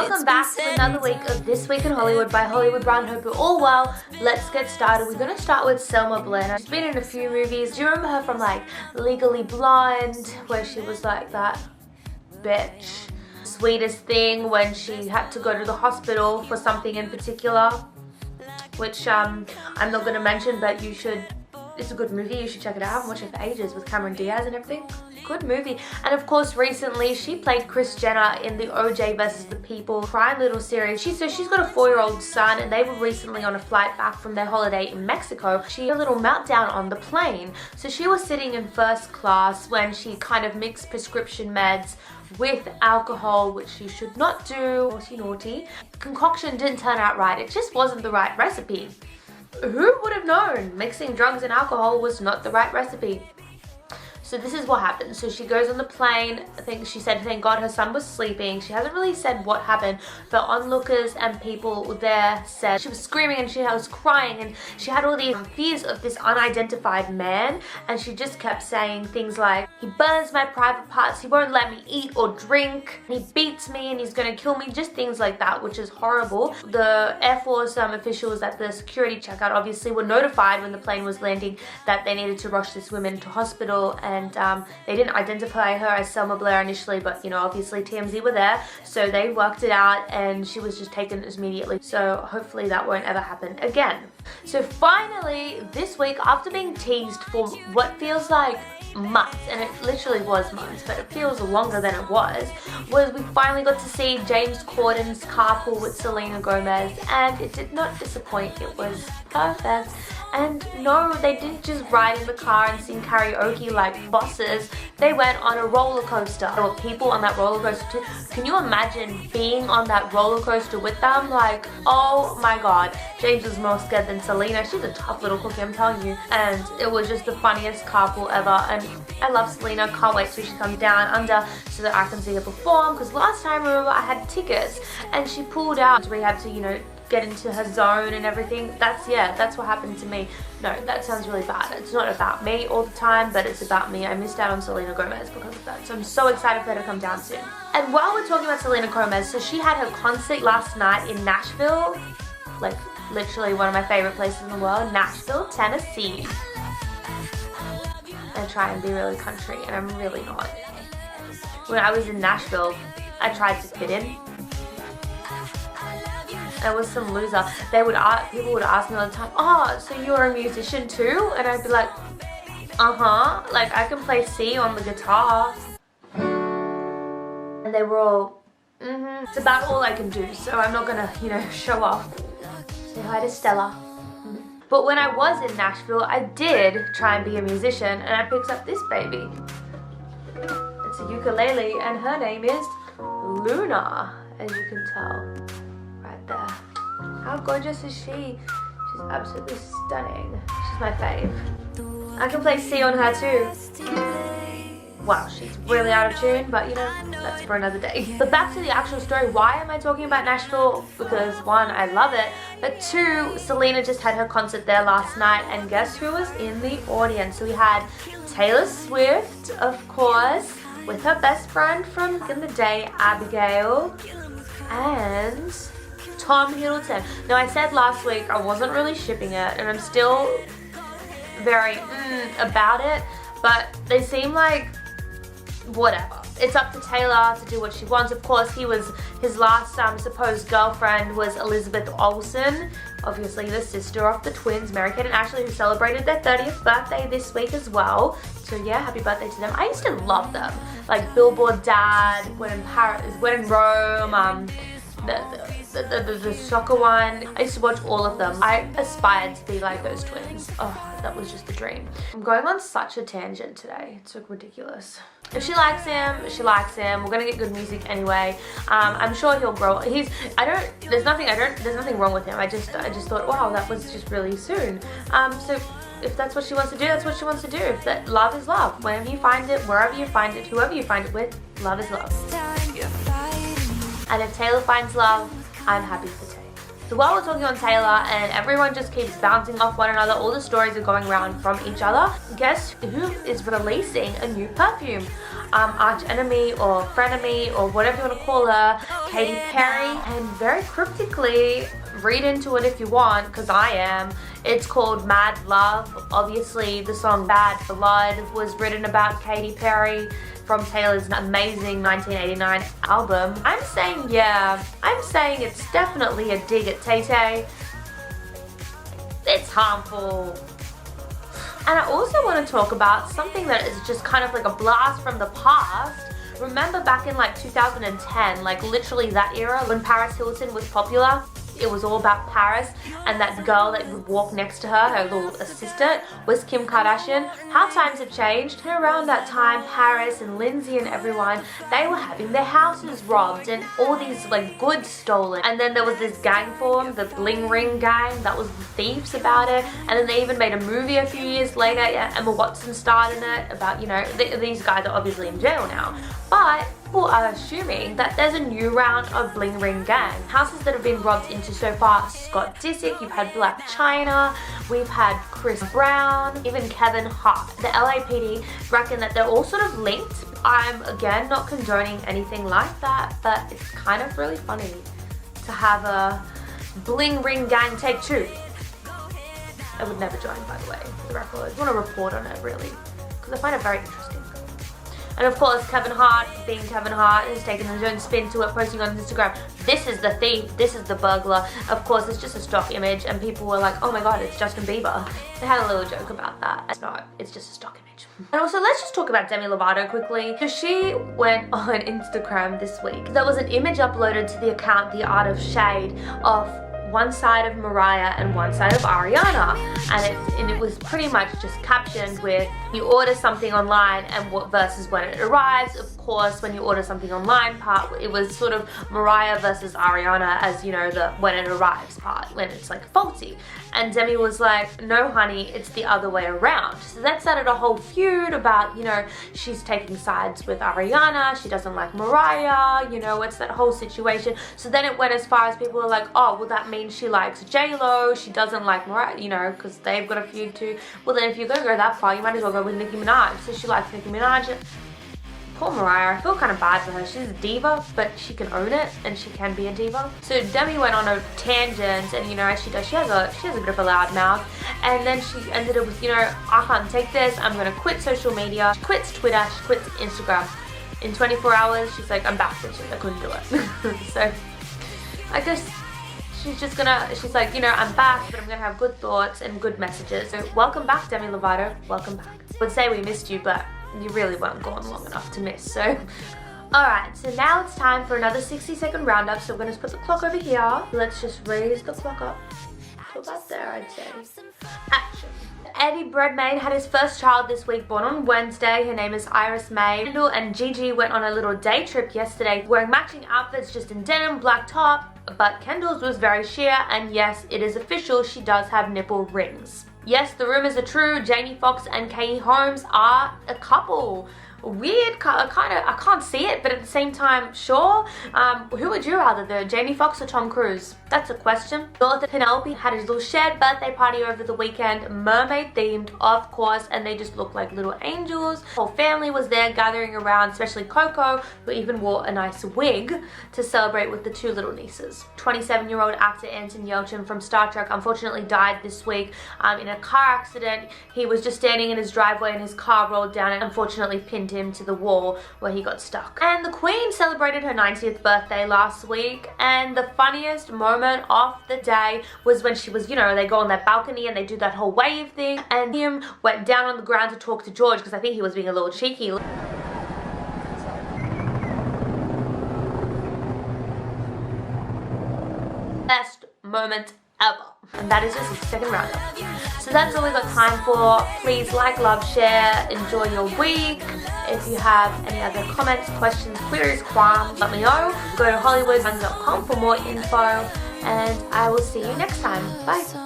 Welcome back to another week of This Week in Hollywood by Hollywood Brown. Hope you're all well. Let's get started. We're going to start with Selma Blair. She's been in a few movies. Do you remember her from like Legally Blonde, where she was like that bitch? Sweetest Thing, when she had to go to the hospital for something in particular, which I'm not going to mention, but you should. It's a good movie, you should check it out. I haven't watched it for ages, with Cameron Diaz and everything. Good movie. And of course, recently she played Kris Jenner in the OJ vs. the People crime little series. She's got a 4-year-old son, and they were recently on a flight back from their holiday in Mexico. She had a little meltdown on the plane. So she was sitting in first class when she kind of mixed prescription meds with alcohol, which she should not do. Naughty, naughty. Concoction didn't turn out right. It just wasn't the right recipe. Who would have known? Mixing drugs and alcohol was not the right recipe. So this is what happened. So she goes on the plane. I think she said, thank God her son was sleeping. She hasn't really said what happened, but onlookers and people there said she was screaming and she was crying and she had all these fears of this unidentified man, and she just kept saying things like, he burns my private parts, he won't let me eat or drink, he beats me and he's gonna kill me, just things like that, which is horrible. The Air Force officials at the security checkout obviously were notified when the plane was landing that they needed to rush this woman to hospital, and they didn't identify her as Selma Blair initially, but you know, obviously TMZ were there, so they worked it out and she was just taken immediately. So hopefully that won't ever happen again. So finally this week, after being teased for what feels like months, and it literally was months, but it feels longer than it was we finally got to see James Corden's Carpool with Selena Gomez, and it did not disappoint. It was perfect. And no, they didn't just ride in the car and sing karaoke like bosses. They went on a roller coaster. There were people on that roller coaster too. Can you imagine being on that roller coaster with them? Like, oh my God. James was more scared than Selena. She's a tough little cookie, I'm telling you. And it was just the funniest carpool ever. And I love Selena. Can't wait till she comes down under so that I can see her perform. Because last time, remember, I had tickets and she pulled out. We had to, you know, get into her zone and everything. That's what happened to me. No, that sounds really bad. It's not about me all the time, but it's about me. I missed out on Selena Gomez because of that. So I'm so excited for her to come down soon. And while we're talking about Selena Gomez, so she had her concert last night in Nashville, like literally one of my favorite places in the world, Nashville, Tennessee. I try and be really country, and I'm really not. When I was in Nashville, I tried to fit in. I was some loser. People would ask me all the time, oh, so you're a musician too? And I'd be like, uh-huh, like I can play C on the guitar. And they were all, it's about all I can do, so I'm not gonna, you know, show off. Say hi to Stella. But when I was in Nashville, I did try and be a musician, and I picked up this baby. It's a ukulele, and her name is Luna, as you can tell. There. How gorgeous is she? She's absolutely stunning. She's my fave. I can play C on her too. Wow, she's really out of tune, but you know, that's for another day. But back to the actual story. Why am I talking about Nashville? Because one, I love it, but two, Selena just had her concert there last night, and guess who was in the audience? So we had Taylor Swift, of course, with her best friend from back in the day, Abigail, and Tom Hiddleston. Now, I said last week I wasn't really shipping it, and I'm still very about it, but they seem like whatever. It's up to Taylor to do what she wants. Of course, his last supposed girlfriend was Elizabeth Olsen, obviously the sister of the twins, Mary-Kate and Ashley, who celebrated their 30th birthday this week as well. So yeah, happy birthday to them. I used to love them. Like Billboard Dad, When in Paris, When in Rome, the soccer one. I used to watch all of them. I aspired to be like those twins. Oh, that was just a dream. I'm going on such a tangent today. It's so ridiculous. If she likes him, she likes him. We're gonna get good music anyway. I'm sure he'll grow. There's nothing wrong with him. I just thought, wow, that was just really soon. So if that's what she wants to do, that's what she wants to do. If that love is love. Whenever you find it, wherever you find it, whoever you find it with, love is love. And if Taylor finds love, I'm happy for Taylor. So while we're talking on Taylor and everyone just keeps bouncing off one another, all the stories are going around from each other, guess who is releasing a new perfume? Arch enemy or frenemy or whatever you want to call her, Katy Perry, and very cryptically, read into it if you want, because I am. It's called Mad Love. Obviously, the song Bad Blood was written about Katy Perry from Taylor's amazing 1989 album. I'm saying it's definitely a dig at Tay-Tay. It's harmful. And I also want to talk about something that is just kind of like a blast from the past. Remember back in like 2010, like literally that era when Paris Hilton was popular? It was all about Paris, and that girl that would walk next to her, her little assistant, was Kim Kardashian. How times have changed. And around that time, Paris and Lindsay and everyone, they were having their houses robbed and all these like goods stolen. And then there was this gang formed, the Bling Ring gang, that was the thieves about it. And then they even made a movie a few years later. Emma Watson starred in it about, you know, these guys are obviously in jail now. But people are assuming that there's a new round of Bling Ring gang. Houses that have been robbed into so far: Scott Disick, you've had Blac Chyna, we've had Chris Brown, even Kevin Hart. The LAPD reckon that they're all sort of linked. I'm again not condoning anything like that, but it's kind of really funny to have a Bling Ring gang take two. I would never join, by the way, for the record. I just want to report on it really, because I find it very interesting. And of course, Kevin Hart, being Kevin Hart, has taken his own spin to it, posting on Instagram, this is the thief, this is the burglar. Of course, it's just a stock image, and people were like, oh my god, it's Justin Bieber. They had a little joke about that. It's not, it's just a stock image. And also, let's just talk about Demi Lovato quickly. So she went on Instagram this week. There was an image uploaded to the account, The Art of Shade, of one side of Mariah and one side of Ariana, and it was pretty much just captioned with, you order something online and what versus when it arrives. Of course, when you order something online part, it was sort of Mariah versus Ariana, as you know, the when it arrives part, when it's like faulty. And Demi was like, no honey, it's the other way around. So that started a whole feud about, you know, she's taking sides with Ariana, she doesn't like Mariah, you know, it's that whole situation. So then it went as far as people were like, oh, well that means she likes J-Lo, she doesn't like Mariah, you know, because they've got a feud too. Well then if you're gonna go that far, you might as well go with Nicki Minaj. So she likes Nicki Minaj. Poor Mariah, I feel kind of bad for her. She's a diva, but she can own it, and she can be a diva. So Demi went on a tangent, and you know, as she does, she has a bit of a loud mouth. And then she ended up with, you know, I can't take this, I'm gonna quit social media. She quits Twitter, she quits Instagram. In 24 hours, she's like, I'm back, bitches, I couldn't do it. So, I guess she's like, you know, I'm back, but I'm gonna have good thoughts and good messages. So welcome back, Demi Lovato, welcome back. I would say we missed you, but you really weren't gone long enough to miss, so. Alright, so now it's time for another 60-second roundup, so we're gonna put the clock over here. Let's just raise the clock up to about there, I'd say. Action. Eddie Redmayne had his first child this week, born on Wednesday. Her name is Iris May. Kendall and Gigi went on a little day trip yesterday, wearing matching outfits, just in denim, black top, but Kendall's was very sheer, and yes, it is official, she does have nipple rings. Yes, the rumors are true. Jamie Foxx and Katie Holmes are a couple. Weird, I can't see it, but at the same time, sure. Who would you rather, though, Jamie Foxx or Tom Cruise? That's a question. Author Penelope had his little shared birthday party over the weekend, mermaid themed, of course, and they just looked like little angels. Whole family was there gathering around, especially Coco, who even wore a nice wig to celebrate with the two little nieces. 27-year-old actor Anton Yelchin from Star Trek unfortunately died this week in a car accident. He was just standing in his driveway and his car rolled down and unfortunately pinned him to the wall where he got stuck. And the Queen celebrated her 90th birthday last week, and the funniest moment of the day was when she was, you know, they go on their balcony and they do that whole wave thing, and Liam went down on the ground to talk to George because I think he was being a little cheeky. Best moment ever. And that is just a second roundup. So that's all we got time for. Please like, love, share, enjoy your week. If you have any other comments, questions, queries, qualms, let me know. Go to hollywoodfun.com for more info, and I will see you next time. Bye.